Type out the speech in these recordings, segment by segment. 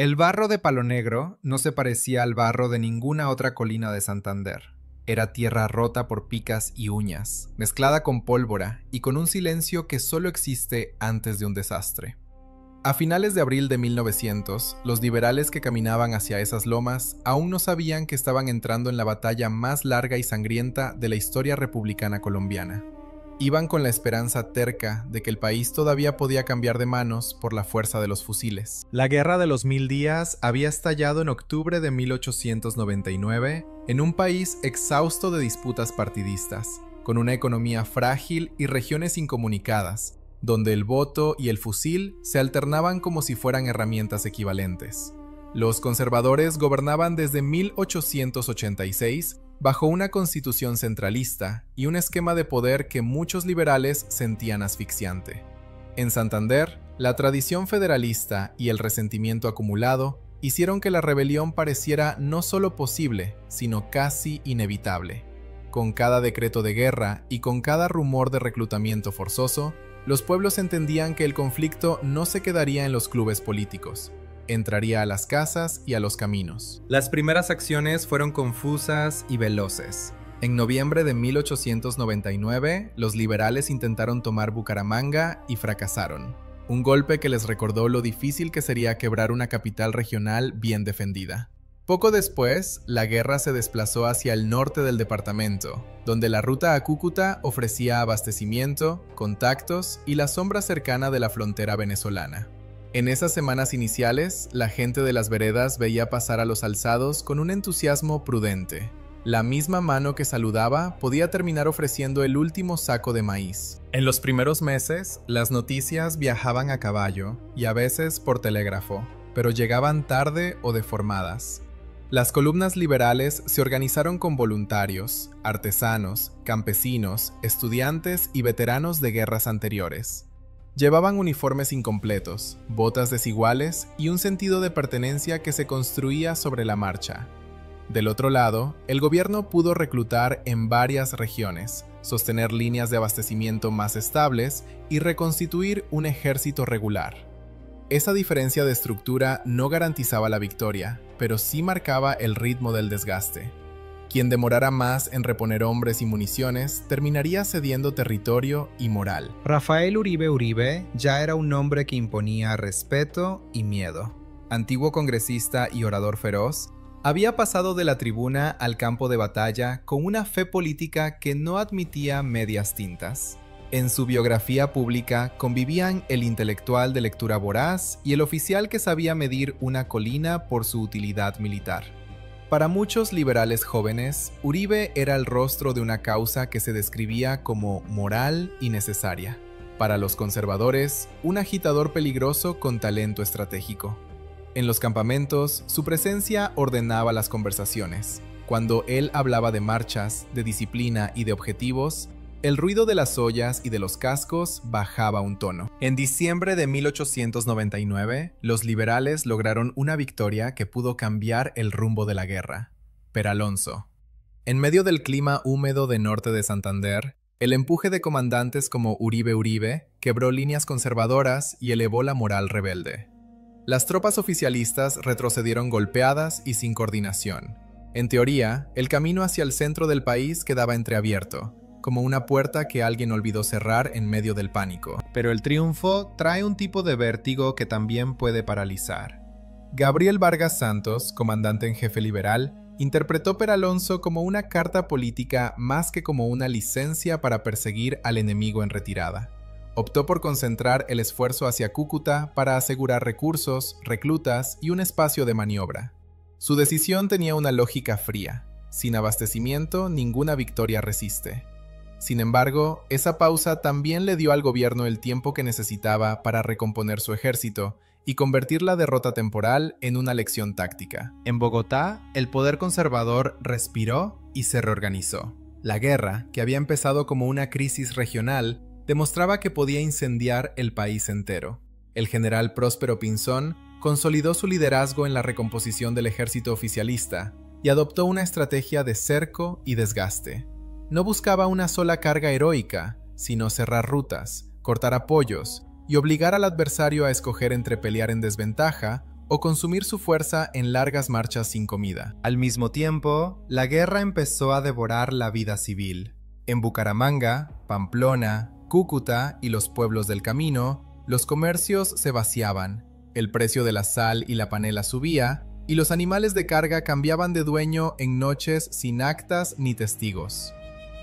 El barro de Palo Negro no se parecía al barro de ninguna otra colina de Santander. Era tierra rota por picas y uñas, mezclada con pólvora y con un silencio que solo existe antes de un desastre. A finales de abril de 1900, los liberales que caminaban hacia esas lomas aún no sabían que estaban entrando en la batalla más larga y sangrienta de la historia republicana colombiana. Iban con la esperanza terca de que el país todavía podía cambiar de manos por la fuerza de los fusiles. La Guerra de los 1000 días había estallado en octubre de 1899 en un país exhausto de disputas partidistas, con una economía frágil y regiones incomunicadas, donde el voto y el fusil se alternaban como si fueran herramientas equivalentes. Los conservadores gobernaban desde 1886 bajo una constitución centralista y un esquema de poder que muchos liberales sentían asfixiante. En Santander, la tradición federalista y el resentimiento acumulado hicieron que la rebelión pareciera no solo posible, sino casi inevitable. Con cada decreto de guerra y con cada rumor de reclutamiento forzoso, los pueblos entendían que el conflicto no se quedaría en los clubes políticos, entraría a las casas y a los caminos. Las primeras acciones fueron confusas y veloces. En noviembre de 1899, los liberales intentaron tomar Bucaramanga y fracasaron. Un golpe que les recordó lo difícil que sería quebrar una capital regional bien defendida. Poco después, la guerra se desplazó hacia el norte del departamento, donde la ruta a Cúcuta ofrecía abastecimiento, contactos y la sombra cercana de la frontera venezolana. En esas semanas iniciales, la gente de las veredas veía pasar a los alzados con un entusiasmo prudente. La misma mano que saludaba podía terminar ofreciendo el último saco de maíz. En los primeros meses, las noticias viajaban a caballo y a veces por telégrafo, pero llegaban tarde o deformadas. Las columnas liberales se organizaron con voluntarios, artesanos, campesinos, estudiantes y veteranos de guerras anteriores. Llevaban uniformes incompletos, botas desiguales y un sentido de pertenencia que se construía sobre la marcha. Del otro lado, el gobierno pudo reclutar en varias regiones, sostener líneas de abastecimiento más estables y reconstituir un ejército regular. Esa diferencia de estructura no garantizaba la victoria, pero sí marcaba el ritmo del desgaste. Quien demorara más en reponer hombres y municiones terminaría cediendo territorio y moral. Rafael Uribe Uribe ya era un nombre que imponía respeto y miedo. Antiguo congresista y orador feroz, había pasado de la tribuna al campo de batalla con una fe política que no admitía medias tintas. En su biografía pública convivían el intelectual de lectura voraz y el oficial que sabía medir una colina por su utilidad militar. Para muchos liberales jóvenes, Uribe era el rostro de una causa que se describía como moral y necesaria. Para los conservadores, un agitador peligroso con talento estratégico. En los campamentos, su presencia ordenaba las conversaciones. Cuando él hablaba de marchas, de disciplina y de objetivos, el ruido de las ollas y de los cascos bajaba un tono. En diciembre de 1899, los liberales lograron una victoria que pudo cambiar el rumbo de la guerra. Peralonso. En medio del clima húmedo de norte de Santander, el empuje de comandantes como Uribe Uribe quebró líneas conservadoras y elevó la moral rebelde. Las tropas oficialistas retrocedieron golpeadas y sin coordinación. En teoría, el camino hacia el centro del país quedaba entreabierto, como una puerta que alguien olvidó cerrar en medio del pánico. Pero el triunfo trae un tipo de vértigo que también puede paralizar. Gabriel Vargas Santos, comandante en jefe liberal, interpretó Peralonso como una carta política más que como una licencia para perseguir al enemigo en retirada. Optó por concentrar el esfuerzo hacia Cúcuta para asegurar recursos, reclutas y un espacio de maniobra. Su decisión tenía una lógica fría. Sin abastecimiento, ninguna victoria resiste. Sin embargo, esa pausa también le dio al gobierno el tiempo que necesitaba para recomponer su ejército y convertir la derrota temporal en una lección táctica. En Bogotá, el poder conservador respiró y se reorganizó. La guerra, que había empezado como una crisis regional, demostraba que podía incendiar el país entero. El general Próspero Pinzón consolidó su liderazgo en la recomposición del ejército oficialista y adoptó una estrategia de cerco y desgaste. No buscaba una sola carga heroica, sino cerrar rutas, cortar apoyos y obligar al adversario a escoger entre pelear en desventaja o consumir su fuerza en largas marchas sin comida. Al mismo tiempo, la guerra empezó a devorar la vida civil. En Bucaramanga, Pamplona, Cúcuta y los pueblos del camino, los comercios se vaciaban, el precio de la sal y la panela subía, y los animales de carga cambiaban de dueño en noches sin actas ni testigos.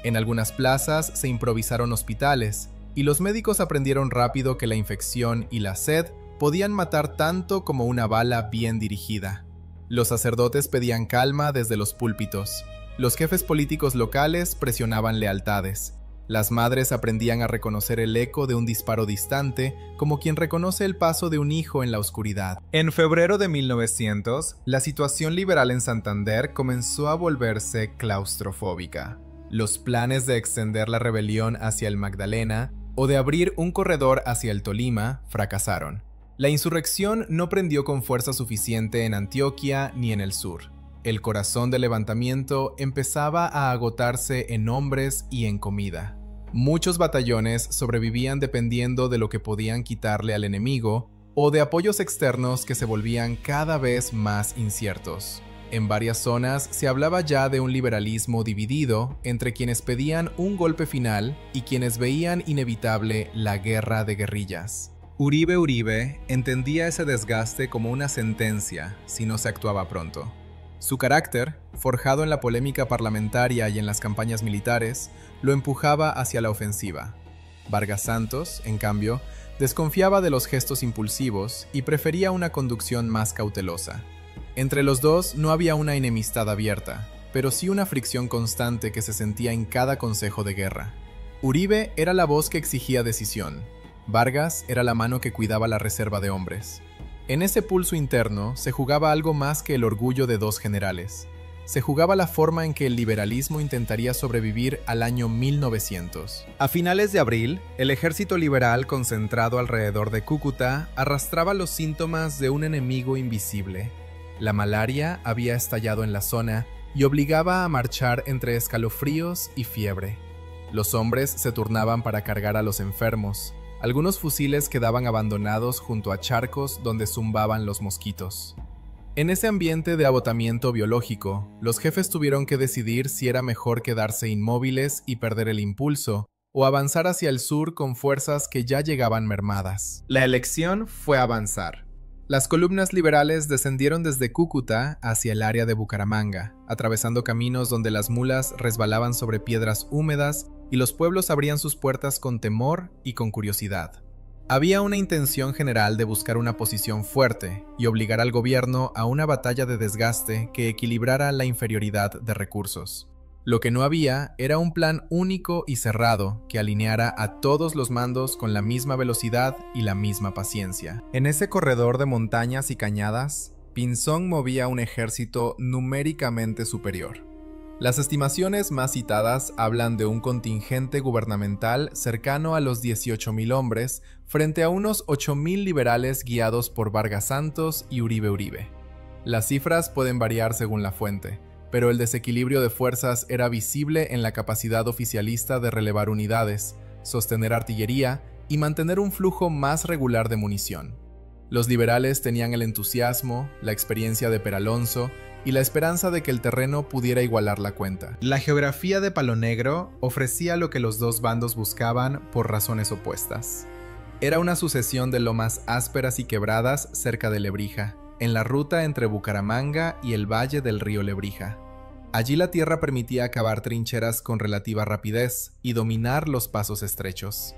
En algunas plazas se improvisaron hospitales, y los médicos aprendieron rápido que la infección y la sed podían matar tanto como una bala bien dirigida. Los sacerdotes pedían calma desde los púlpitos. Los jefes políticos locales presionaban lealtades. Las madres aprendían a reconocer el eco de un disparo distante como quien reconoce el paso de un hijo en la oscuridad. En febrero de 1900, la situación liberal en Santander comenzó a volverse claustrofóbica. Los planes de extender la rebelión hacia el Magdalena o de abrir un corredor hacia el Tolima fracasaron. La insurrección no prendió con fuerza suficiente en Antioquia ni en el sur. El corazón del levantamiento empezaba a agotarse en hombres y en comida. Muchos batallones sobrevivían dependiendo de lo que podían quitarle al enemigo o de apoyos externos que se volvían cada vez más inciertos. En varias zonas se hablaba ya de un liberalismo dividido entre quienes pedían un golpe final y quienes veían inevitable la guerra de guerrillas. Uribe entendía ese desgaste como una sentencia si no se actuaba pronto. Su carácter, forjado en la polémica parlamentaria y en las campañas militares, lo empujaba hacia la ofensiva. Vargas Santos, en cambio, desconfiaba de los gestos impulsivos y prefería una conducción más cautelosa. Entre los dos no había una enemistad abierta, pero sí una fricción constante que se sentía en cada consejo de guerra. Uribe era la voz que exigía decisión. Vargas era la mano que cuidaba la reserva de hombres. En ese pulso interno se jugaba algo más que el orgullo de dos generales. Se jugaba la forma en que el liberalismo intentaría sobrevivir al año 1900. A finales de abril, el ejército liberal concentrado alrededor de Cúcuta arrastraba los síntomas de un enemigo invisible. La malaria había estallado en la zona y obligaba a marchar entre escalofríos y fiebre. Los hombres se turnaban para cargar a los enfermos. Algunos fusiles quedaban abandonados junto a charcos donde zumbaban los mosquitos. En ese ambiente de agotamiento biológico, los jefes tuvieron que decidir si era mejor quedarse inmóviles y perder el impulso, o avanzar hacia el sur con fuerzas que ya llegaban mermadas. La elección fue avanzar. Las columnas liberales descendieron desde Cúcuta hacia el área de Bucaramanga, atravesando caminos donde las mulas resbalaban sobre piedras húmedas y los pueblos abrían sus puertas con temor y con curiosidad. Había una intención general de buscar una posición fuerte y obligar al gobierno a una batalla de desgaste que equilibrara la inferioridad de recursos. Lo que no había era un plan único y cerrado que alineara a todos los mandos con la misma velocidad y la misma paciencia. En ese corredor de montañas y cañadas, Pinzón movía un ejército numéricamente superior. Las estimaciones más citadas hablan de un contingente gubernamental cercano a los 18.000 hombres frente a unos 8.000 liberales guiados por Vargas Santos y Uribe. Las cifras pueden variar según la fuente, pero el desequilibrio de fuerzas era visible en la capacidad oficialista de relevar unidades, sostener artillería y mantener un flujo más regular de munición. Los liberales tenían el entusiasmo, la experiencia de Peralonso y la esperanza de que el terreno pudiera igualar la cuenta. La geografía de Palo Negro ofrecía lo que los dos bandos buscaban por razones opuestas. Era una sucesión de lomas ásperas y quebradas cerca de Lebrija, en la ruta entre Bucaramanga y el valle del río Lebrija. Allí la tierra permitía cavar trincheras con relativa rapidez y dominar los pasos estrechos.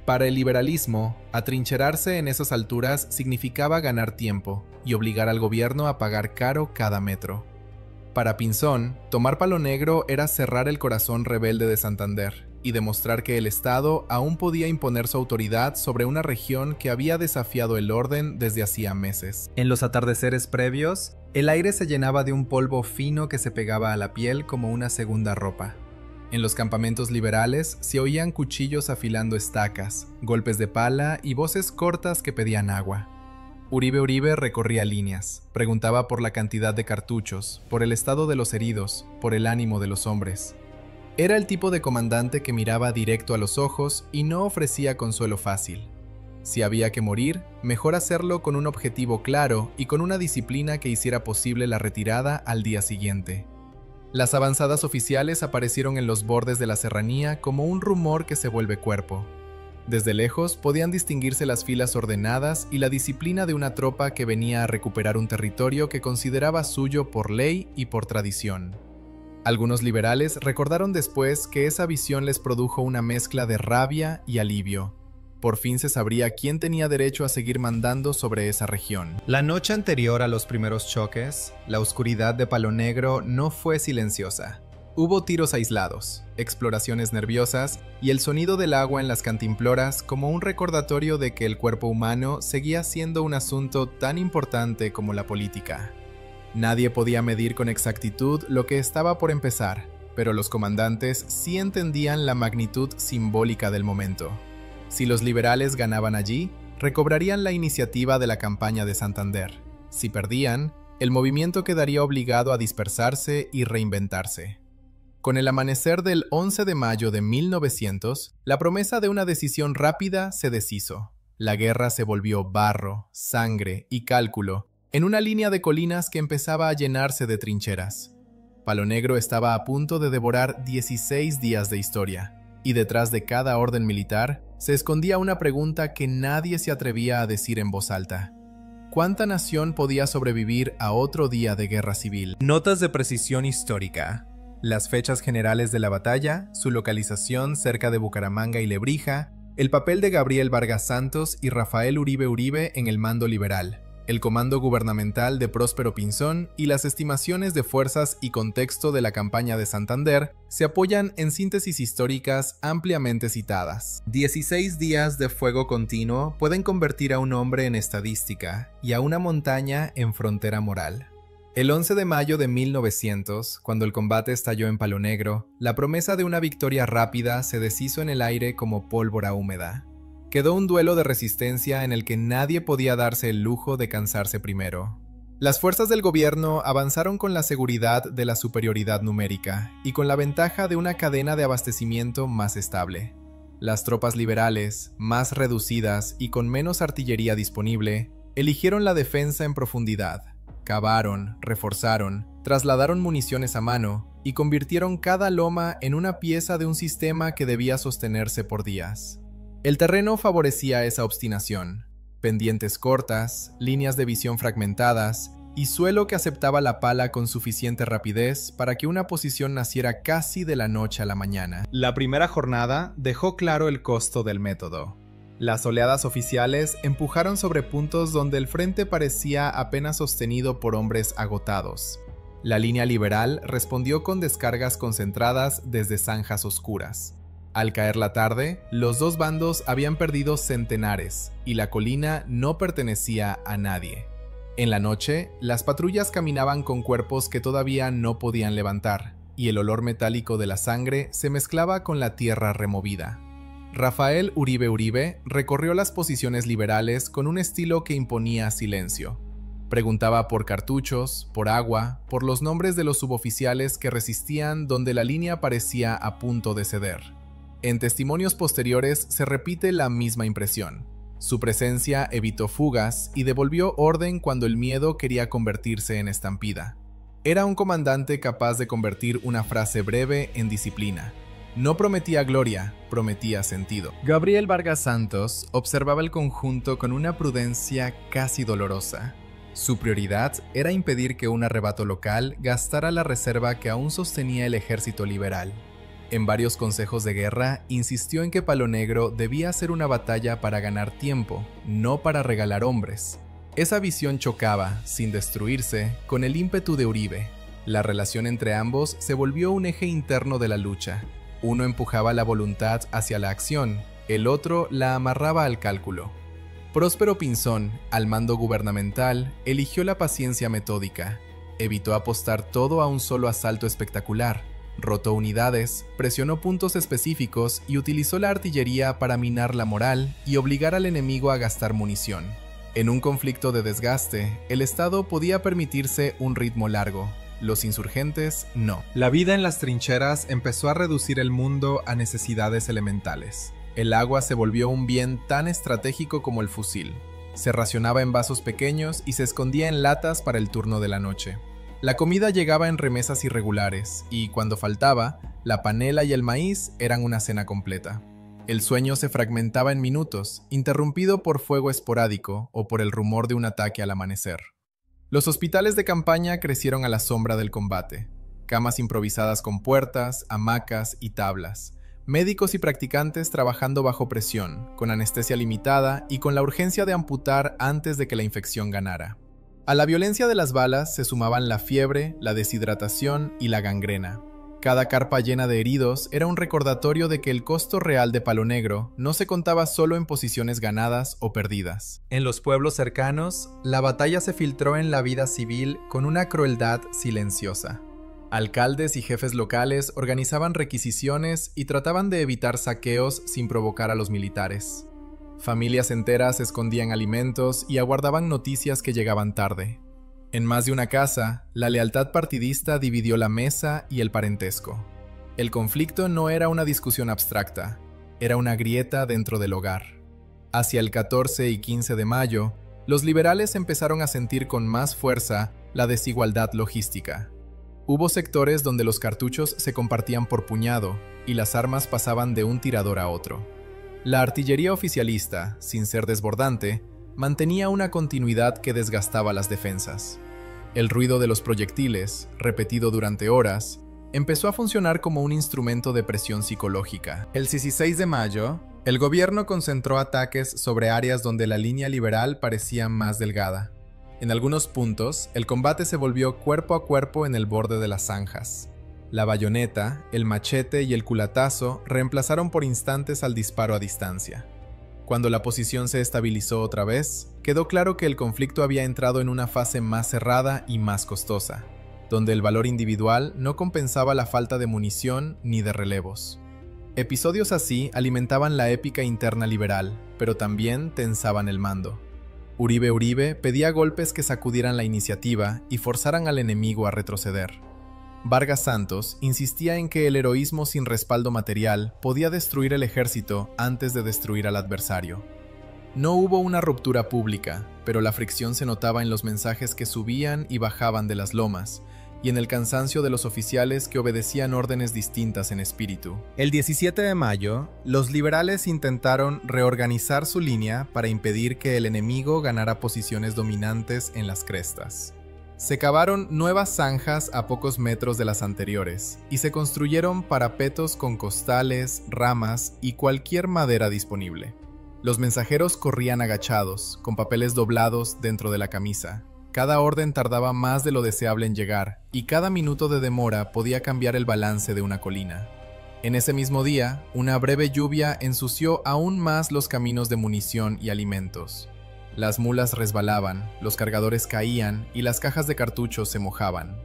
Para el liberalismo, atrincherarse en esas alturas significaba ganar tiempo y obligar al gobierno a pagar caro cada metro. Para Pinzón, tomar Palo Negro era cerrar el corazón rebelde de Santander y demostrar que el Estado aún podía imponer su autoridad sobre una región que había desafiado el orden desde hacía meses. En los atardeceres previos, el aire se llenaba de un polvo fino que se pegaba a la piel como una segunda ropa. En los campamentos liberales se oían cuchillos afilando estacas, golpes de pala y voces cortas que pedían agua. Uribe recorría líneas, preguntaba por la cantidad de cartuchos, por el estado de los heridos, por el ánimo de los hombres. Era el tipo de comandante que miraba directo a los ojos y no ofrecía consuelo fácil. Si había que morir, mejor hacerlo con un objetivo claro y con una disciplina que hiciera posible la retirada al día siguiente. Las avanzadas oficiales aparecieron en los bordes de la serranía como un rumor que se vuelve cuerpo. Desde lejos podían distinguirse las filas ordenadas y la disciplina de una tropa que venía a recuperar un territorio que consideraba suyo por ley y por tradición. Algunos liberales recordaron después que esa visión les produjo una mezcla de rabia y alivio. Por fin se sabría quién tenía derecho a seguir mandando sobre esa región. La noche anterior a los primeros choques, la oscuridad de Palo Negro no fue silenciosa. Hubo tiros aislados, exploraciones nerviosas y el sonido del agua en las cantimploras como un recordatorio de que el cuerpo humano seguía siendo un asunto tan importante como la política. Nadie podía medir con exactitud lo que estaba por empezar, pero los comandantes sí entendían la magnitud simbólica del momento. Si los liberales ganaban allí, recobrarían la iniciativa de la campaña de Santander. Si perdían, el movimiento quedaría obligado a dispersarse y reinventarse. Con el amanecer del 11 de mayo de 1900, la promesa de una decisión rápida se deshizo. La guerra se volvió barro, sangre y cálculo, en una línea de colinas que empezaba a llenarse de trincheras. Palo Negro estaba a punto de devorar 16 días de historia, y detrás de cada orden militar se escondía una pregunta que nadie se atrevía a decir en voz alta. ¿Cuánta nación podía sobrevivir a otro día de guerra civil? Notas de precisión histórica. Las fechas generales de la batalla, su localización cerca de Bucaramanga y Lebrija, el papel de Gabriel Vargas Santos y Rafael Uribe Uribe en el mando liberal, el comando gubernamental de Próspero Pinzón y las estimaciones de fuerzas y contexto de la campaña de Santander se apoyan en síntesis históricas ampliamente citadas. 16 días de fuego continuo pueden convertir a un hombre en estadística y a una montaña en frontera moral. El 11 de mayo de 1900, cuando el combate estalló en Palo Negro, la promesa de una victoria rápida se deshizo en el aire como pólvora húmeda. Quedó un duelo de resistencia en el que nadie podía darse el lujo de cansarse primero. Las fuerzas del gobierno avanzaron con la seguridad de la superioridad numérica y con la ventaja de una cadena de abastecimiento más estable. Las tropas liberales, más reducidas y con menos artillería disponible, eligieron la defensa en profundidad. Cavaron, reforzaron, trasladaron municiones a mano y convirtieron cada loma en una pieza de un sistema que debía sostenerse por días. El terreno favorecía esa obstinación. Pendientes cortas, líneas de visión fragmentadas y suelo que aceptaba la pala con suficiente rapidez para que una posición naciera casi de la noche a la mañana. La primera jornada dejó claro el costo del método. Las oleadas oficiales empujaron sobre puntos donde el frente parecía apenas sostenido por hombres agotados. La línea liberal respondió con descargas concentradas desde zanjas oscuras. Al caer la tarde, los dos bandos habían perdido centenares y la colina no pertenecía a nadie. En la noche, las patrullas caminaban con cuerpos que todavía no podían levantar, y el olor metálico de la sangre se mezclaba con la tierra removida. Rafael Uribe Uribe recorrió las posiciones liberales con un estilo que imponía silencio. Preguntaba por cartuchos, por agua, por los nombres de los suboficiales que resistían donde la línea parecía a punto de ceder. En testimonios posteriores se repite la misma impresión. Su presencia evitó fugas y devolvió orden cuando el miedo quería convertirse en estampida. Era un comandante capaz de convertir una frase breve en disciplina. No prometía gloria, prometía sentido. Gabriel Vargas Santos observaba el conjunto con una prudencia casi dolorosa. Su prioridad era impedir que un arrebato local gastara la reserva que aún sostenía el ejército liberal. En varios consejos de guerra, insistió en que Palo Negro debía ser una batalla para ganar tiempo, no para regalar hombres. Esa visión chocaba, sin destruirse, con el ímpetu de Uribe. La relación entre ambos se volvió un eje interno de la lucha. Uno empujaba la voluntad hacia la acción, el otro la amarraba al cálculo. Próspero Pinzón, al mando gubernamental, eligió la paciencia metódica. Evitó apostar todo a un solo asalto espectacular. Rotó unidades, presionó puntos específicos y utilizó la artillería para minar la moral y obligar al enemigo a gastar munición. En un conflicto de desgaste, el Estado podía permitirse un ritmo largo. Los insurgentes, no. La vida en las trincheras empezó a reducir el mundo a necesidades elementales. El agua se volvió un bien tan estratégico como el fusil. Se racionaba en vasos pequeños y se escondía en latas para el turno de la noche. La comida llegaba en remesas irregulares y, cuando faltaba, la panela y el maíz eran una cena completa. El sueño se fragmentaba en minutos, interrumpido por fuego esporádico o por el rumor de un ataque al amanecer. Los hospitales de campaña crecieron a la sombra del combate. Camas improvisadas con puertas, hamacas y tablas. Médicos y practicantes trabajando bajo presión, con anestesia limitada y con la urgencia de amputar antes de que la infección ganara. A la violencia de las balas se sumaban la fiebre, la deshidratación y la gangrena. Cada carpa llena de heridos era un recordatorio de que el costo real de Palo Negro no se contaba solo en posiciones ganadas o perdidas. En los pueblos cercanos, la batalla se filtró en la vida civil con una crueldad silenciosa. Alcaldes y jefes locales organizaban requisiciones y trataban de evitar saqueos sin provocar a los militares. Familias enteras escondían alimentos y aguardaban noticias que llegaban tarde. En más de una casa, la lealtad partidista dividió la mesa y el parentesco. El conflicto no era una discusión abstracta, era una grieta dentro del hogar. Hacia el 14 y 15 de mayo, los liberales empezaron a sentir con más fuerza la desigualdad logística. Hubo sectores donde los cartuchos se compartían por puñado y las armas pasaban de un tirador a otro. La artillería oficialista, sin ser desbordante, mantenía una continuidad que desgastaba las defensas. El ruido de los proyectiles, repetido durante horas, empezó a funcionar como un instrumento de presión psicológica. El 16 de mayo, el gobierno concentró ataques sobre áreas donde la línea liberal parecía más delgada. En algunos puntos, el combate se volvió cuerpo a cuerpo en el borde de las zanjas. La bayoneta, el machete y el culatazo reemplazaron por instantes al disparo a distancia. Cuando la posición se estabilizó otra vez, quedó claro que el conflicto había entrado en una fase más cerrada y más costosa, donde el valor individual no compensaba la falta de munición ni de relevos. Episodios así alimentaban la épica interna liberal, pero también tensaban el mando. Uribe pedía golpes que sacudieran la iniciativa y forzaran al enemigo a retroceder. Vargas Santos insistía en que el heroísmo sin respaldo material podía destruir el ejército antes de destruir al adversario. No hubo una ruptura pública, pero la fricción se notaba en los mensajes que subían y bajaban de las lomas, y en el cansancio de los oficiales que obedecían órdenes distintas en espíritu. El 17 de mayo, los liberales intentaron reorganizar su línea para impedir que el enemigo ganara posiciones dominantes en las crestas. Se cavaron nuevas zanjas a pocos metros de las anteriores y se construyeron parapetos con costales, ramas y cualquier madera disponible. Los mensajeros corrían agachados, con papeles doblados dentro de la camisa. Cada orden tardaba más de lo deseable en llegar, y cada minuto de demora podía cambiar el balance de una colina. En ese mismo día, una breve lluvia ensució aún más los caminos de munición y alimentos. Las mulas resbalaban, los cargadores caían y las cajas de cartuchos se mojaban.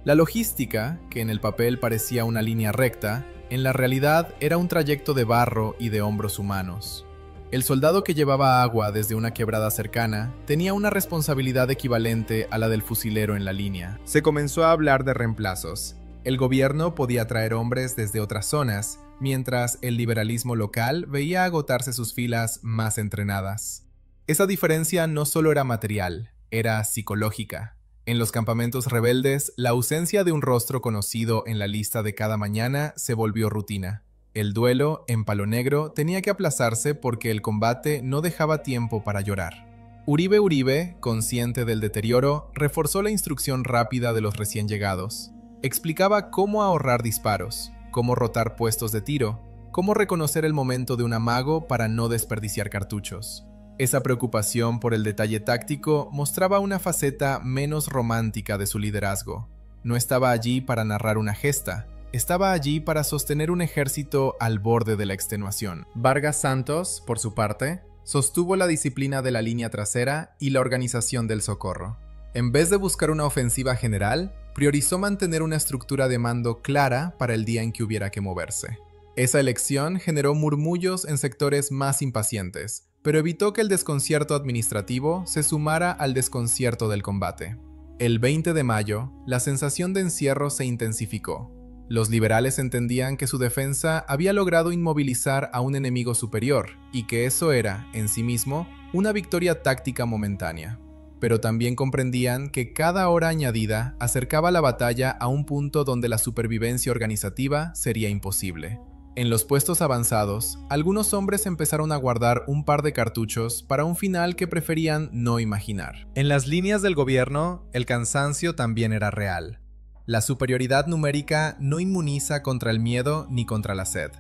La logística, que en el papel parecía una línea recta, en la realidad era un trayecto de barro y de hombros humanos. El soldado que llevaba agua desde una quebrada cercana tenía una responsabilidad equivalente a la del fusilero en la línea. Se comenzó a hablar de reemplazos. El gobierno podía traer hombres desde otras zonas, mientras el liberalismo local veía agotarse sus filas más entrenadas. Esa diferencia no solo era material, era psicológica. En los campamentos rebeldes, la ausencia de un rostro conocido en la lista de cada mañana se volvió rutina. El duelo, en Palo Negro, tenía que aplazarse porque el combate no dejaba tiempo para llorar. Uribe, consciente del deterioro, reforzó la instrucción rápida de los recién llegados. Explicaba cómo ahorrar disparos, cómo rotar puestos de tiro, cómo reconocer el momento de un amago para no desperdiciar cartuchos. Esa preocupación por el detalle táctico mostraba una faceta menos romántica de su liderazgo. No estaba allí para narrar una gesta, estaba allí para sostener un ejército al borde de la extenuación. Vargas Santos, por su parte, sostuvo la disciplina de la línea trasera y la organización del socorro. En vez de buscar una ofensiva general, priorizó mantener una estructura de mando clara para el día en que hubiera que moverse. Esa elección generó murmullos en sectores más impacientes, pero evitó que el desconcierto administrativo se sumara al desconcierto del combate. El 20 de mayo, la sensación de encierro se intensificó. Los liberales entendían que su defensa había logrado inmovilizar a un enemigo superior y que eso era, en sí mismo, una victoria táctica momentánea. Pero también comprendían que cada hora añadida acercaba la batalla a un punto donde la supervivencia organizativa sería imposible. En los puestos avanzados, algunos hombres empezaron a guardar un par de cartuchos para un final que preferían no imaginar. En las líneas del gobierno, el cansancio también era real. La superioridad numérica no inmuniza contra el miedo ni contra la sed.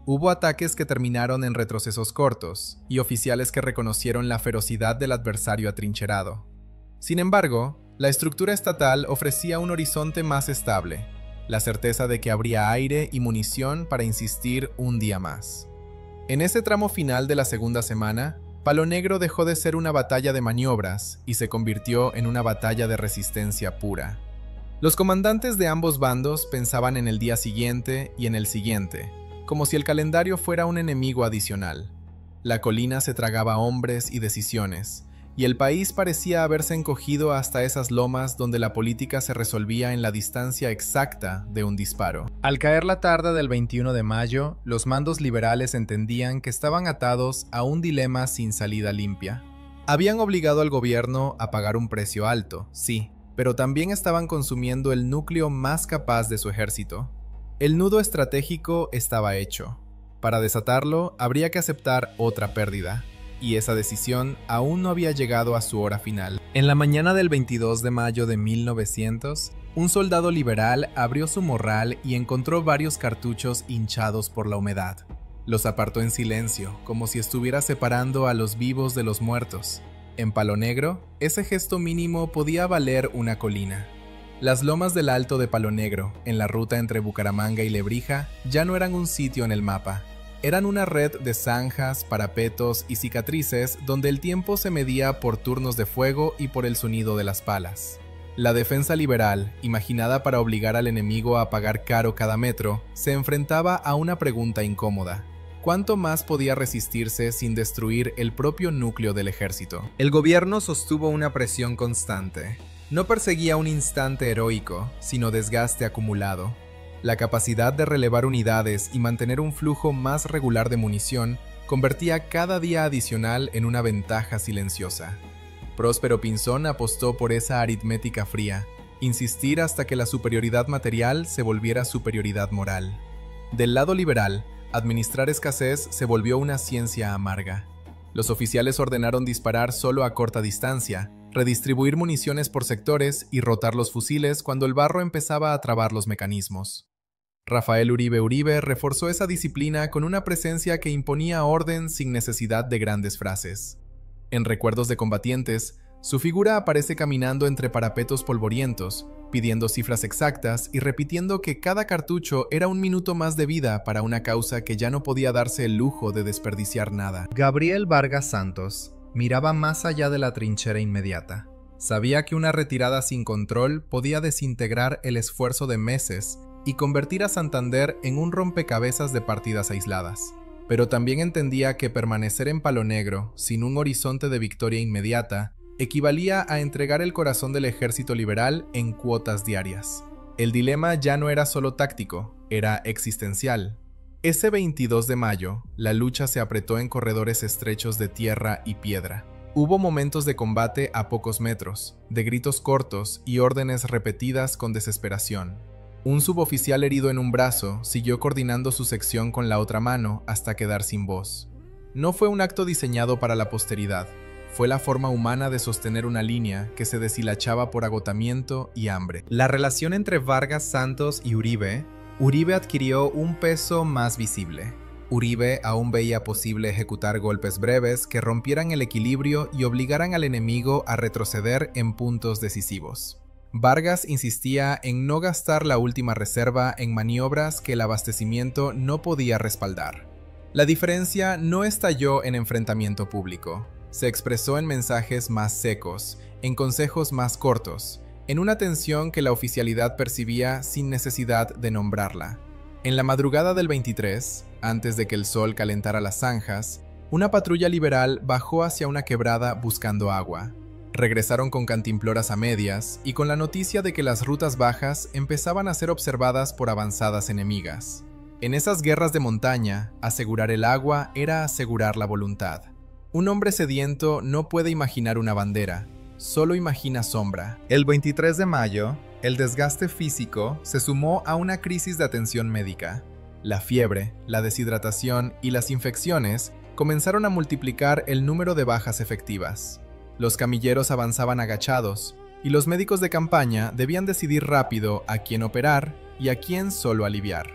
Hubo ataques que terminaron en retrocesos cortos y oficiales que reconocieron la ferocidad del adversario atrincherado. Sin embargo, la estructura estatal ofrecía un horizonte más estable, la certeza de que habría aire y munición para insistir un día más. En ese tramo final de la segunda semana, Palo Negro dejó de ser una batalla de maniobras y se convirtió en una batalla de resistencia pura. Los comandantes de ambos bandos pensaban en el día siguiente y en el siguiente, como si el calendario fuera un enemigo adicional. La colina se tragaba hombres y decisiones, y el país parecía haberse encogido hasta esas lomas donde la política se resolvía en la distancia exacta de un disparo. Al caer la tarde del 21 de mayo, los mandos liberales entendían que estaban atados a un dilema sin salida limpia. Habían obligado al gobierno a pagar un precio alto, sí, pero también estaban consumiendo el núcleo más capaz de su ejército. El nudo estratégico estaba hecho. Para desatarlo, habría que aceptar otra pérdida, y esa decisión aún no había llegado a su hora final. En la mañana del 22 de mayo de 1900, un soldado liberal abrió su morral y encontró varios cartuchos hinchados por la humedad. Los apartó en silencio, como si estuviera separando a los vivos de los muertos. En Palo Negro, ese gesto mínimo podía valer una colina. Las lomas del Alto de Palo Negro, en la ruta entre Bucaramanga y Lebrija, ya no eran un sitio en el mapa. Eran una red de zanjas, parapetos y cicatrices donde el tiempo se medía por turnos de fuego y por el sonido de las palas. La defensa liberal, imaginada para obligar al enemigo a pagar caro cada metro, se enfrentaba a una pregunta incómoda. ¿Cuánto más podía resistirse sin destruir el propio núcleo del ejército? El gobierno sostuvo una presión constante. No perseguía un instante heroico, sino desgaste acumulado. La capacidad de relevar unidades y mantener un flujo más regular de munición convertía cada día adicional en una ventaja silenciosa. Próspero Pinzón apostó por esa aritmética fría, insistir hasta que la superioridad material se volviera superioridad moral. Del lado liberal, administrar escasez se volvió una ciencia amarga. Los oficiales ordenaron disparar solo a corta distancia, redistribuir municiones por sectores y rotar los fusiles cuando el barro empezaba a trabar los mecanismos. Rafael Uribe Uribe reforzó esa disciplina con una presencia que imponía orden sin necesidad de grandes frases. En Recuerdos de Combatientes, su figura aparece caminando entre parapetos polvorientos, pidiendo cifras exactas y repitiendo que cada cartucho era un minuto más de vida para una causa que ya no podía darse el lujo de desperdiciar nada. Gabriel Vargas Santos miraba más allá de la trinchera inmediata. Sabía que una retirada sin control podía desintegrar el esfuerzo de meses y convertir a Santander en un rompecabezas de partidas aisladas. Pero también entendía que permanecer en Palo Negro, sin un horizonte de victoria inmediata, equivalía a entregar el corazón del ejército liberal en cuotas diarias. El dilema ya no era solo táctico, era existencial. Ese 22 de mayo, la lucha se apretó en corredores estrechos de tierra y piedra. Hubo momentos de combate a pocos metros, de gritos cortos y órdenes repetidas con desesperación. Un suboficial herido en un brazo siguió coordinando su sección con la otra mano hasta quedar sin voz. No fue un acto diseñado para la posteridad. Fue la forma humana de sostener una línea que se deshilachaba por agotamiento y hambre. La relación entre Vargas Santos y Uribe adquirió un peso más visible. Uribe aún veía posible ejecutar golpes breves que rompieran el equilibrio y obligaran al enemigo a retroceder en puntos decisivos. Vargas insistía en no gastar la última reserva en maniobras que el abastecimiento no podía respaldar. La diferencia no estalló en enfrentamiento público. Se expresó en mensajes más secos, en consejos más cortos, en una tensión que la oficialidad percibía sin necesidad de nombrarla. En la madrugada del 23, antes de que el sol calentara las zanjas, una patrulla liberal bajó hacia una quebrada buscando agua. Regresaron con cantimploras a medias y con la noticia de que las rutas bajas empezaban a ser observadas por avanzadas enemigas. En esas guerras de montaña, asegurar el agua era asegurar la voluntad. Un hombre sediento no puede imaginar una bandera, solo imagina sombra. El 23 de mayo, el desgaste físico se sumó a una crisis de atención médica. La fiebre, la deshidratación y las infecciones comenzaron a multiplicar el número de bajas efectivas. Los camilleros avanzaban agachados, y los médicos de campaña debían decidir rápido a quién operar y a quién solo aliviar.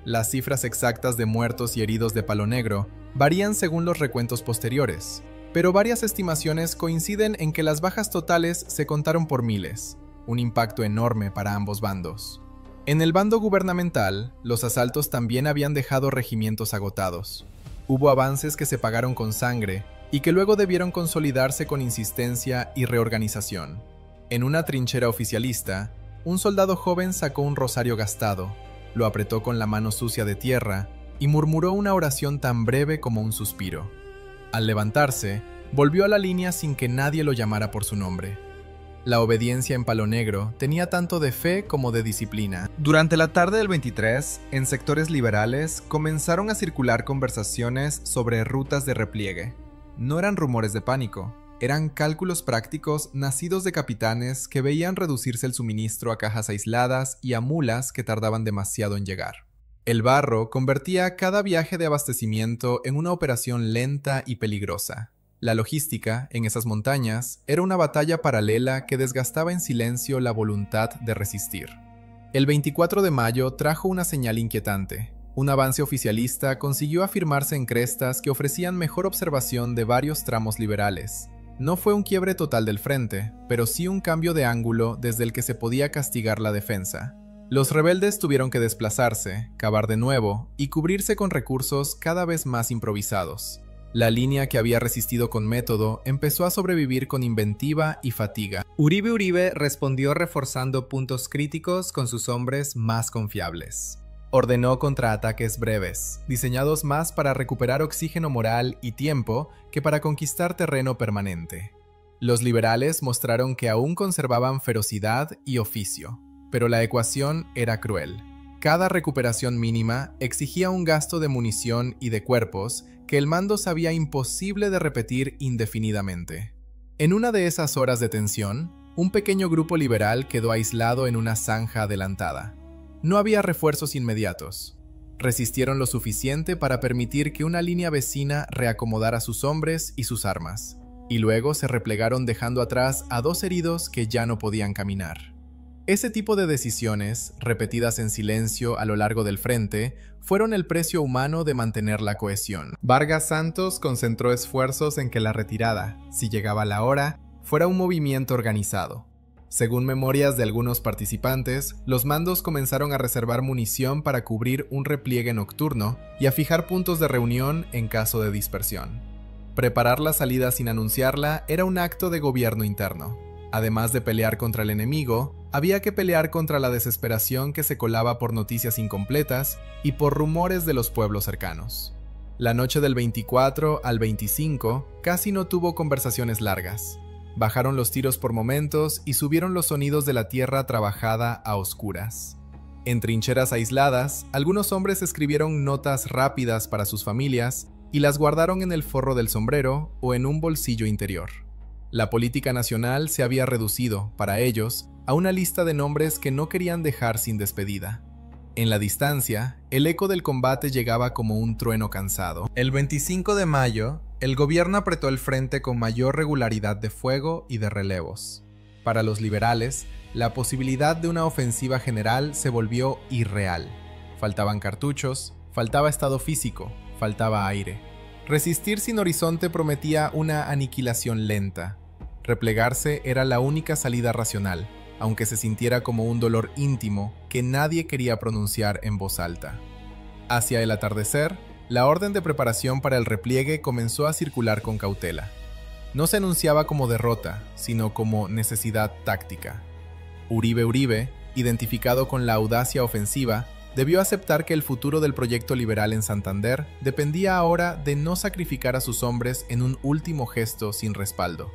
Las cifras exactas de muertos y heridos de Palo Negro varían según los recuentos posteriores, pero varias estimaciones coinciden en que las bajas totales se contaron por miles, un impacto enorme para ambos bandos. En el bando gubernamental, los asaltos también habían dejado regimientos agotados. Hubo avances que se pagaron con sangre y que luego debieron consolidarse con insistencia y reorganización. En una trinchera oficialista, un soldado joven sacó un rosario gastado, lo apretó con la mano sucia de tierra y murmuró una oración tan breve como un suspiro. Al levantarse, volvió a la línea sin que nadie lo llamara por su nombre. La obediencia en Palo Negro tenía tanto de fe como de disciplina. Durante la tarde del 23, en sectores liberales comenzaron a circular conversaciones sobre rutas de repliegue. No eran rumores de pánico, eran cálculos prácticos nacidos de capitanes que veían reducirse el suministro a cajas aisladas y a mulas que tardaban demasiado en llegar. El barro convertía cada viaje de abastecimiento en una operación lenta y peligrosa. La logística, en esas montañas, era una batalla paralela que desgastaba en silencio la voluntad de resistir. El 24 de mayo trajo una señal inquietante. Un avance oficialista consiguió afirmarse en crestas que ofrecían mejor observación de varios tramos liberales. No fue un quiebre total del frente, pero sí un cambio de ángulo desde el que se podía castigar la defensa. Los rebeldes tuvieron que desplazarse, cavar de nuevo y cubrirse con recursos cada vez más improvisados. La línea que había resistido con método empezó a sobrevivir con inventiva y fatiga. Uribe respondió reforzando puntos críticos con sus hombres más confiables. Ordenó contraataques breves, diseñados más para recuperar oxígeno moral y tiempo que para conquistar terreno permanente. Los liberales mostraron que aún conservaban ferocidad y oficio, pero la ecuación era cruel. Cada recuperación mínima exigía un gasto de munición y de cuerpos que el mando sabía imposible de repetir indefinidamente. En una de esas horas de tensión, un pequeño grupo liberal quedó aislado en una zanja adelantada. No había refuerzos inmediatos. Resistieron lo suficiente para permitir que una línea vecina reacomodara sus hombres y sus armas, y luego se replegaron dejando atrás a 2 heridos que ya no podían caminar. Ese tipo de decisiones, repetidas en silencio a lo largo del frente, fueron el precio humano de mantener la cohesión. Vargas Santos concentró esfuerzos en que la retirada, si llegaba la hora, fuera un movimiento organizado. Según memorias de algunos participantes, los mandos comenzaron a reservar munición para cubrir un repliegue nocturno y a fijar puntos de reunión en caso de dispersión. Preparar la salida sin anunciarla era un acto de gobierno interno. Además de pelear contra el enemigo, había que pelear contra la desesperación que se colaba por noticias incompletas y por rumores de los pueblos cercanos. La noche del 24 al 25 casi no tuvo conversaciones largas. Bajaron los tiros por momentos y subieron los sonidos de la tierra trabajada a oscuras. En trincheras aisladas, algunos hombres escribieron notas rápidas para sus familias y las guardaron en el forro del sombrero o en un bolsillo interior. La política nacional se había reducido, para ellos, a una lista de nombres que no querían dejar sin despedida. En la distancia, el eco del combate llegaba como un trueno cansado. El 25 de mayo, el gobierno apretó el frente con mayor regularidad de fuego y de relevos. Para los liberales, la posibilidad de una ofensiva general se volvió irreal. Faltaban cartuchos, faltaba estado físico, faltaba aire. Resistir sin horizonte prometía una aniquilación lenta. Replegarse era la única salida racional, aunque se sintiera como un dolor íntimo que nadie quería pronunciar en voz alta. Hacia el atardecer, la orden de preparación para el repliegue comenzó a circular con cautela. No se anunciaba como derrota, sino como necesidad táctica. Uribe, identificado con la audacia ofensiva, debió aceptar que el futuro del proyecto liberal en Santander dependía ahora de no sacrificar a sus hombres en un último gesto sin respaldo.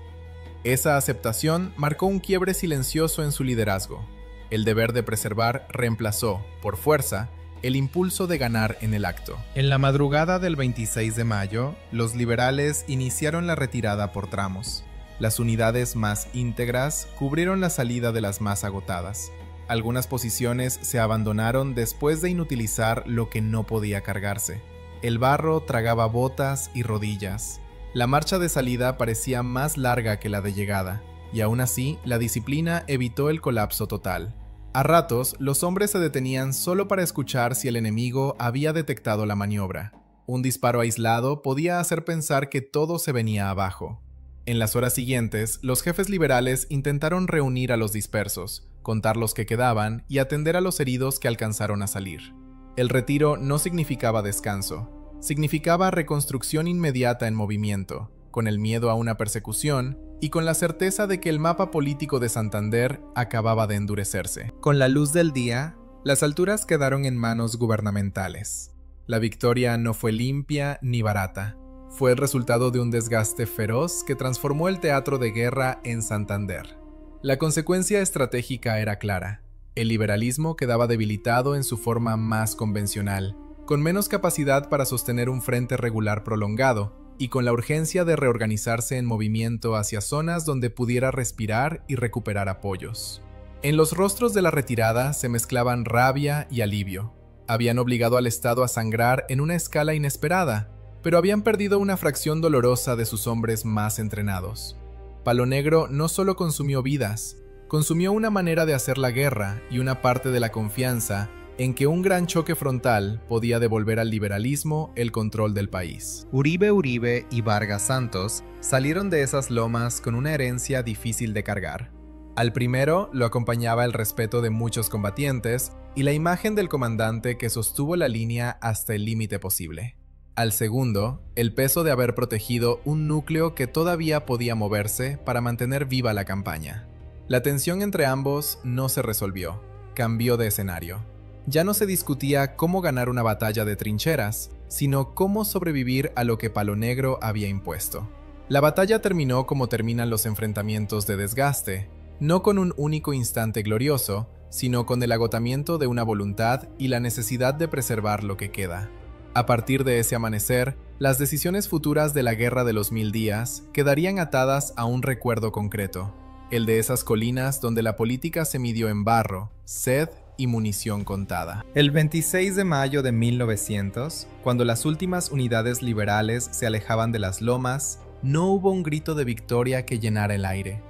Esa aceptación marcó un quiebre silencioso en su liderazgo. El deber de preservar reemplazó, por fuerza, el impulso de ganar en el acto. En la madrugada del 26 de mayo, los liberales iniciaron la retirada por tramos. Las unidades más íntegras cubrieron la salida de las más agotadas. Algunas posiciones se abandonaron después de inutilizar lo que no podía cargarse. El barro tragaba botas y rodillas. La marcha de salida parecía más larga que la de llegada, y aún así la disciplina evitó el colapso total. A ratos, los hombres se detenían solo para escuchar si el enemigo había detectado la maniobra. Un disparo aislado podía hacer pensar que todo se venía abajo. En las horas siguientes, los jefes liberales intentaron reunir a los dispersos, contar los que quedaban y atender a los heridos que alcanzaron a salir. El retiro no significaba descanso, significaba reconstrucción inmediata en movimiento, con el miedo a una persecución y con la certeza de que el mapa político de Santander acababa de endurecerse. Con la luz del día, las alturas quedaron en manos gubernamentales. La victoria no fue limpia ni barata. Fue el resultado de un desgaste feroz que transformó el teatro de guerra en Santander. La consecuencia estratégica era clara. El liberalismo quedaba debilitado en su forma más convencional, con menos capacidad para sostener un frente regular prolongado, y con la urgencia de reorganizarse en movimiento hacia zonas donde pudiera respirar y recuperar apoyos. En los rostros de la retirada se mezclaban rabia y alivio. Habían obligado al Estado a sangrar en una escala inesperada, pero habían perdido una fracción dolorosa de sus hombres más entrenados. Palo Negro no solo consumió vidas, consumió una manera de hacer la guerra y una parte de la confianza en que un gran choque frontal podía devolver al liberalismo el control del país. Uribe y Vargas Santos salieron de esas lomas con una herencia difícil de cargar. Al primero lo acompañaba el respeto de muchos combatientes y la imagen del comandante que sostuvo la línea hasta el límite posible. Al segundo, el peso de haber protegido un núcleo que todavía podía moverse para mantener viva la campaña. La tensión entre ambos no se resolvió, cambió de escenario. Ya no se discutía cómo ganar una batalla de trincheras, sino cómo sobrevivir a lo que Palo Negro había impuesto. La batalla terminó como terminan los enfrentamientos de desgaste, no con un único instante glorioso, sino con el agotamiento de una voluntad y la necesidad de preservar lo que queda. A partir de ese amanecer, las decisiones futuras de la Guerra de los 1000 días quedarían atadas a un recuerdo concreto, el de esas colinas donde la política se midió en barro, sed y munición contada. El 26 de mayo de 1900, cuando las últimas unidades liberales se alejaban de las lomas, no hubo un grito de victoria que llenara el aire.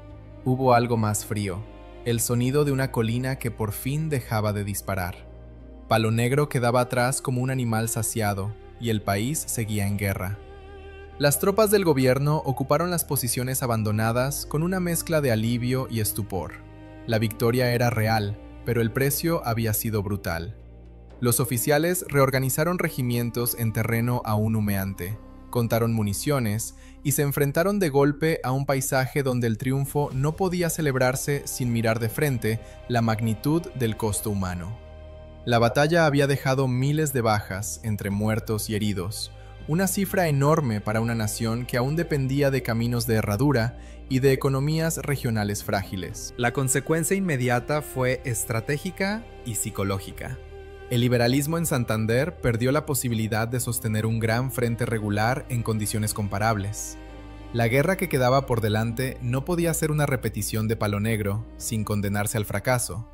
Hubo algo más frío, el sonido de una colina que por fin dejaba de disparar. Palo Negro quedaba atrás como un animal saciado, y el país seguía en guerra. Las tropas del gobierno ocuparon las posiciones abandonadas con una mezcla de alivio y estupor. La victoria era real, pero el precio había sido brutal. Los oficiales reorganizaron regimientos en terreno aún humeante, contaron municiones y se enfrentaron de golpe a un paisaje donde el triunfo no podía celebrarse sin mirar de frente la magnitud del costo humano. La batalla había dejado miles de bajas entre muertos y heridos, una cifra enorme para una nación que aún dependía de caminos de herradura y de economías regionales frágiles. La consecuencia inmediata fue estratégica y psicológica. El liberalismo en Santander perdió la posibilidad de sostener un gran frente regular en condiciones comparables. La guerra que quedaba por delante no podía ser una repetición de Palo Negro sin condenarse al fracaso.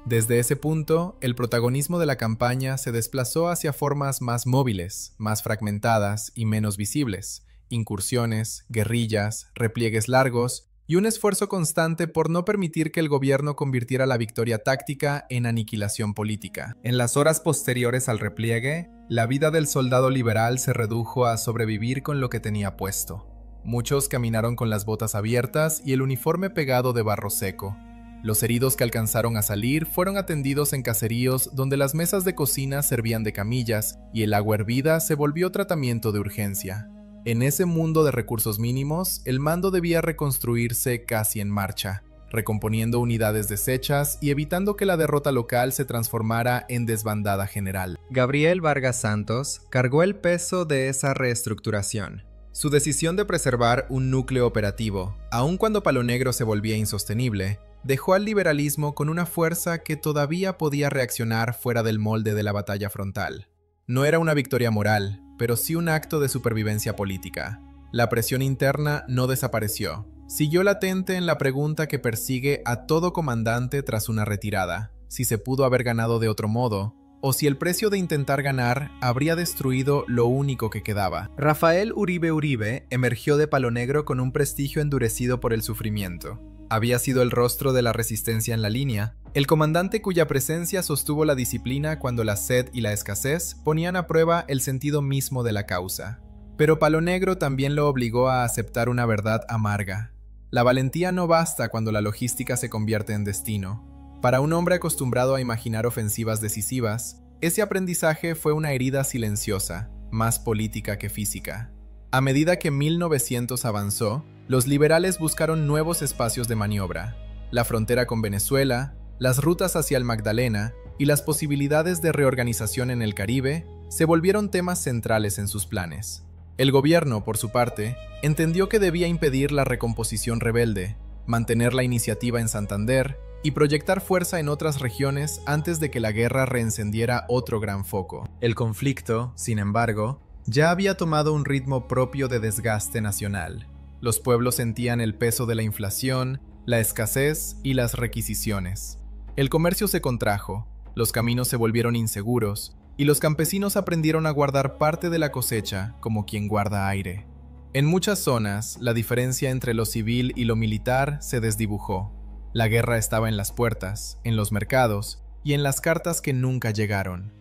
Desde ese punto, el protagonismo de la campaña se desplazó hacia formas más móviles, más fragmentadas y menos visibles, incursiones, guerrillas, repliegues largos y un esfuerzo constante por no permitir que el gobierno convirtiera la victoria táctica en aniquilación política. En las horas posteriores al repliegue, la vida del soldado liberal se redujo a sobrevivir con lo que tenía puesto. Muchos caminaron con las botas abiertas y el uniforme pegado de barro seco. Los heridos que alcanzaron a salir fueron atendidos en caseríos donde las mesas de cocina servían de camillas y el agua hervida se volvió tratamiento de urgencia. En ese mundo de recursos mínimos, el mando debía reconstruirse casi en marcha, recomponiendo unidades deshechas y evitando que la derrota local se transformara en desbandada general. Gabriel Vargas Santos cargó el peso de esa reestructuración. Su decisión de preservar un núcleo operativo, aun cuando Palo Negro se volvía insostenible, dejó al liberalismo con una fuerza que todavía podía reaccionar fuera del molde de la batalla frontal. No era una victoria moral, pero sí un acto de supervivencia política. La presión interna no desapareció. Siguió latente en la pregunta que persigue a todo comandante tras una retirada: si se pudo haber ganado de otro modo, o si el precio de intentar ganar habría destruido lo único que quedaba. Rafael Uribe Uribe emergió de Palo Negro con un prestigio endurecido por el sufrimiento. Había sido el rostro de la resistencia en la línea, el comandante cuya presencia sostuvo la disciplina cuando la sed y la escasez ponían a prueba el sentido mismo de la causa. Pero Palo Negro también lo obligó a aceptar una verdad amarga. La valentía no basta cuando la logística se convierte en destino. Para un hombre acostumbrado a imaginar ofensivas decisivas, ese aprendizaje fue una herida silenciosa, más política que física. A medida que 1900 avanzó, los liberales buscaron nuevos espacios de maniobra: la frontera con Venezuela, las rutas hacia el Magdalena y las posibilidades de reorganización en el Caribe se volvieron temas centrales en sus planes. El gobierno, por su parte, entendió que debía impedir la recomposición rebelde, mantener la iniciativa en Santander y proyectar fuerza en otras regiones antes de que la guerra reencendiera otro gran foco. El conflicto, sin embargo, ya había tomado un ritmo propio de desgaste nacional. Los pueblos sentían el peso de la inflación, la escasez y las requisiciones. El comercio se contrajo, los caminos se volvieron inseguros, y los campesinos aprendieron a guardar parte de la cosecha como quien guarda aire. En muchas zonas, la diferencia entre lo civil y lo militar se desdibujó. La guerra estaba en las puertas, en los mercados y en las cartas que nunca llegaron.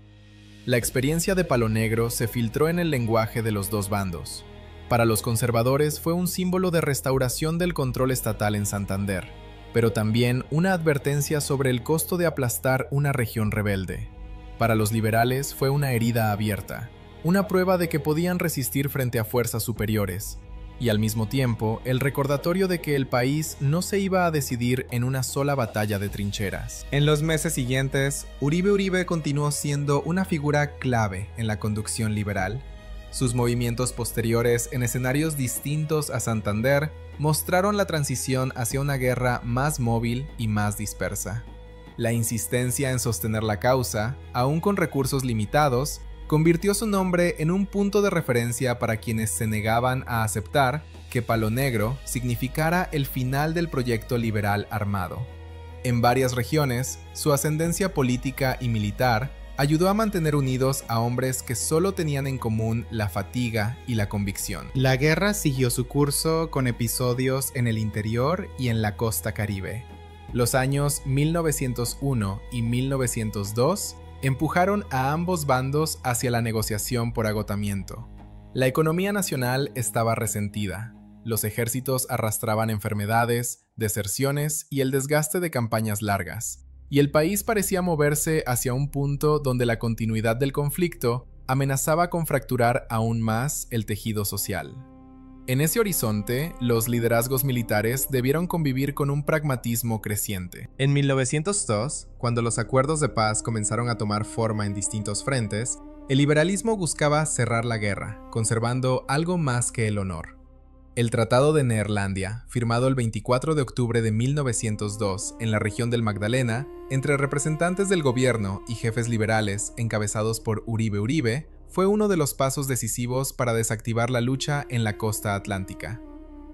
La experiencia de Palo Negro se filtró en el lenguaje de los dos bandos. Para los conservadores fue un símbolo de restauración del control estatal en Santander, pero también una advertencia sobre el costo de aplastar una región rebelde. Para los liberales fue una herida abierta, una prueba de que podían resistir frente a fuerzas superiores, y al mismo tiempo el recordatorio de que el país no se iba a decidir en una sola batalla de trincheras. En los meses siguientes, Uribe continuó siendo una figura clave en la conducción liberal. Sus movimientos posteriores en escenarios distintos a Santander mostraron la transición hacia una guerra más móvil y más dispersa. La insistencia en sostener la causa, aún con recursos limitados, convirtió su nombre en un punto de referencia para quienes se negaban a aceptar que Palo Negro significara el final del proyecto liberal armado. En varias regiones, su ascendencia política y militar ayudó a mantener unidos a hombres que solo tenían en común la fatiga y la convicción. La guerra siguió su curso con episodios en el interior y en la costa caribe. Los años 1901 y 1902 empujaron a ambos bandos hacia la negociación por agotamiento. La economía nacional estaba resentida. Los ejércitos arrastraban enfermedades, deserciones y el desgaste de campañas largas, y el país parecía moverse hacia un punto donde la continuidad del conflicto amenazaba con fracturar aún más el tejido social. En ese horizonte, los liderazgos militares debieron convivir con un pragmatismo creciente. En 1902, cuando los acuerdos de paz comenzaron a tomar forma en distintos frentes, el liberalismo buscaba cerrar la guerra, conservando algo más que el honor. El Tratado de Neerlandia, firmado el 24 de octubre de 1902 en la región del Magdalena, entre representantes del gobierno y jefes liberales encabezados por Uribe, fue uno de los pasos decisivos para desactivar la lucha en la costa atlántica.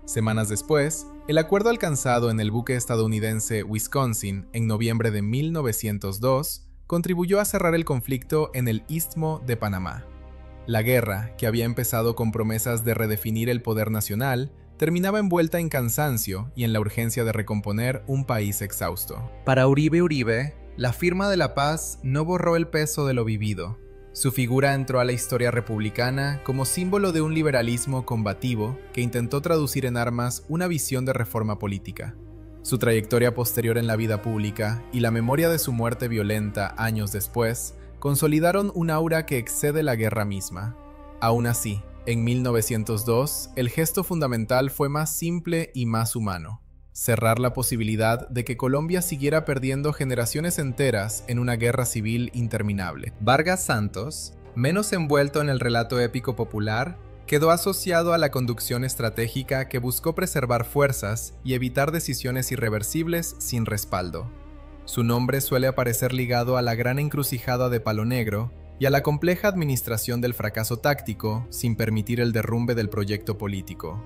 Semanas después, el acuerdo alcanzado en el buque estadounidense Wisconsin en noviembre de 1902 contribuyó a cerrar el conflicto en el Istmo de Panamá. La guerra, que había empezado con promesas de redefinir el poder nacional, terminaba envuelta en cansancio y en la urgencia de recomponer un país exhausto. Para Uribe, la firma de la paz no borró el peso de lo vivido. Su figura entró a la historia republicana como símbolo de un liberalismo combativo que intentó traducir en armas una visión de reforma política. Su trayectoria posterior en la vida pública y la memoria de su muerte violenta años después consolidaron un aura que excede la guerra misma. Aún así, en 1902, el gesto fundamental fue más simple y más humano: cerrar la posibilidad de que Colombia siguiera perdiendo generaciones enteras en una guerra civil interminable. Vargas Santos, menos envuelto en el relato épico popular, Quedó asociado a la conducción estratégica que buscó preservar fuerzas y evitar decisiones irreversibles sin respaldo. Su nombre suele aparecer ligado a la gran encrucijada de Palo Negro y a la compleja administración del fracaso táctico sin permitir el derrumbe del proyecto político.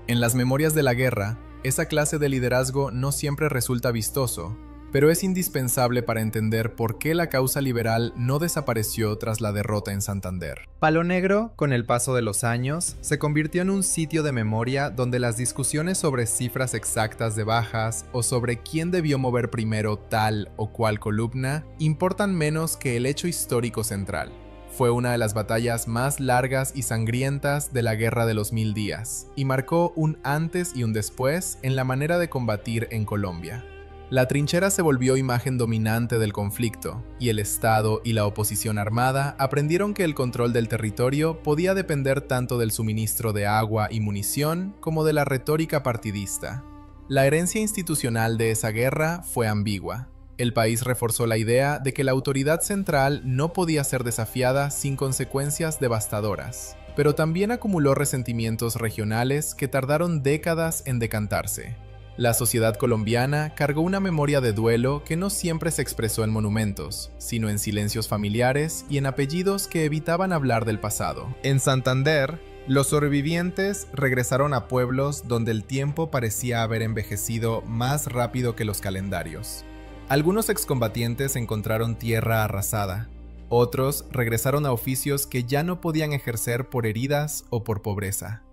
En las memorias de la guerra, esa clase de liderazgo no siempre resulta vistoso, pero es indispensable para entender por qué la causa liberal no desapareció tras la derrota en Santander. Palo Negro, con el paso de los años, se convirtió en un sitio de memoria donde las discusiones sobre cifras exactas de bajas o sobre quién debió mover primero tal o cual columna importan menos que el hecho histórico central. Fue una de las batallas más largas y sangrientas de la Guerra de los 1000 días, y marcó un antes y un después en la manera de combatir en Colombia. La trinchera se volvió imagen dominante del conflicto, y el Estado y la oposición armada aprendieron que el control del territorio podía depender tanto del suministro de agua y munición como de la retórica partidista. La herencia institucional de esa guerra fue ambigua. El país reforzó la idea de que la autoridad central no podía ser desafiada sin consecuencias devastadoras, pero también acumuló resentimientos regionales que tardaron décadas en decantarse. La sociedad colombiana cargó una memoria de duelo que no siempre se expresó en monumentos, sino en silencios familiares y en apellidos que evitaban hablar del pasado. En Santander, los sobrevivientes regresaron a pueblos donde el tiempo parecía haber envejecido más rápido que los calendarios. Algunos excombatientes encontraron tierra arrasada, otros regresaron a oficios que ya no podían ejercer por heridas o por pobreza.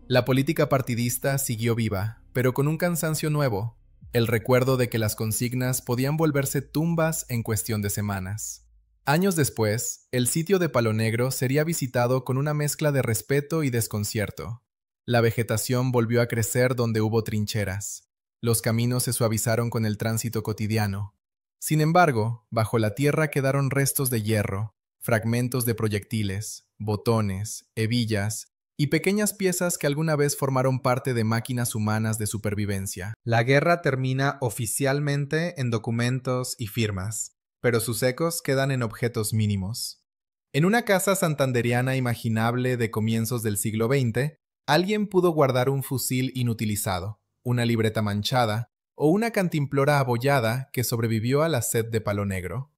La política partidista siguió viva, pero con un cansancio nuevo, el recuerdo de que las consignas podían volverse tumbas en cuestión de semanas. Años después, el sitio de Palo Negro sería visitado con una mezcla de respeto y desconcierto. La vegetación volvió a crecer donde hubo trincheras. Los caminos se suavizaron con el tránsito cotidiano. Sin embargo, bajo la tierra quedaron restos de hierro, fragmentos de proyectiles, botones, hebillas y pequeñas piezas que alguna vez formaron parte de máquinas humanas de supervivencia. La guerra termina oficialmente en documentos y firmas, pero sus ecos quedan en objetos mínimos. En una casa santandereana imaginable de comienzos del siglo XX, alguien pudo guardar un fusil inutilizado, una libreta manchada o una cantimplora abollada que sobrevivió a la sed de Palo Negro.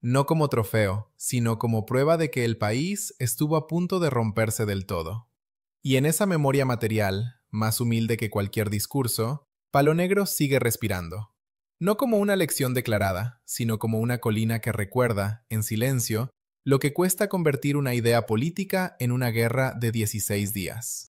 No como trofeo, sino como prueba de que el país estuvo a punto de romperse del todo. Y en esa memoria material, más humilde que cualquier discurso, Palo Negro sigue respirando. No como una lección declarada, sino como una colina que recuerda, en silencio, lo que cuesta convertir una idea política en una guerra de 16 días.